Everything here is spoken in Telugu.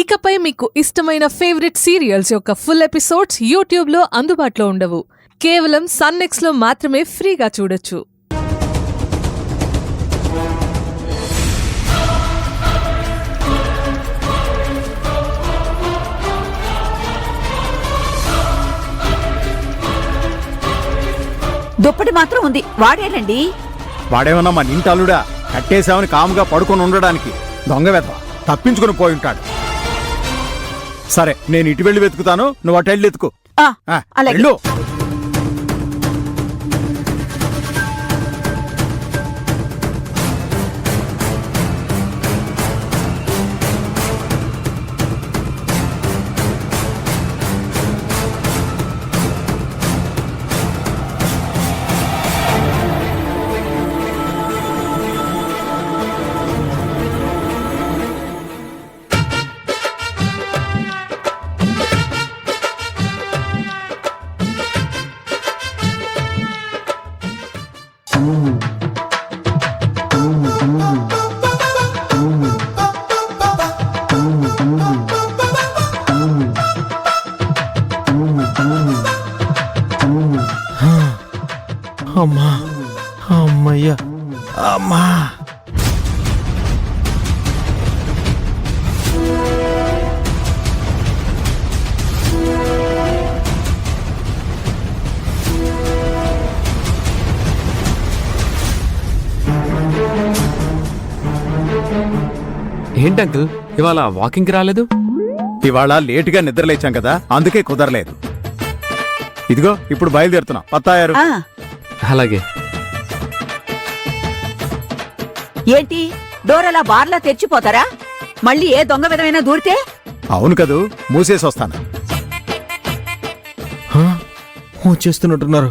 ఇకపై మీకు ఇష్టమైన ఫేవరెట్ సీరియల్స్ యొక్క ఫుల్ ఎపిసోడ్స్ యూట్యూబ్లో అందుబాటులో ఉండవు. కేవలం సన్నెక్స్లో మాత్రమే ఫ్రీగా చూడొచ్చు. దుప్పటి మాత్రం ఉంది, వాడేనండి. వాడేమన్నా మన ఇంటి అల్లుడా? కట్టేశామని కాముగా పడుకొని ఉండడానికి దొంగ వెధవ తప్పించుకుని పోయి ఉంటాడు. సరే, నేను ఇటు వెళ్ళి వెతుకుతాను, నువ్వు అటు వెళ్ళి వెతుకు. అలాగే. వెళ్ళు. అమ్మా, అమ్మయ్యా, అమ్మా. ఏంటి అంకుల్, ఇవాళ వాకింగ్కి రాలేదు? ఇవాళ లేటుగా నిద్రలేచాం కదా, అందుకే కుదరలేదు. ఇదిగో ఇప్పుడు బయలుదేరుతున్నా. పత్తాయారు. అలాగే. ఏంటి డోర్ అలా బార్లా తెరిచిపోతారా? మళ్ళీ ఏ దొంగ విధమైనా దూరితే? అవును కదూ, మూసేసి వస్తాను. చేస్తున్నట్టున్నారు.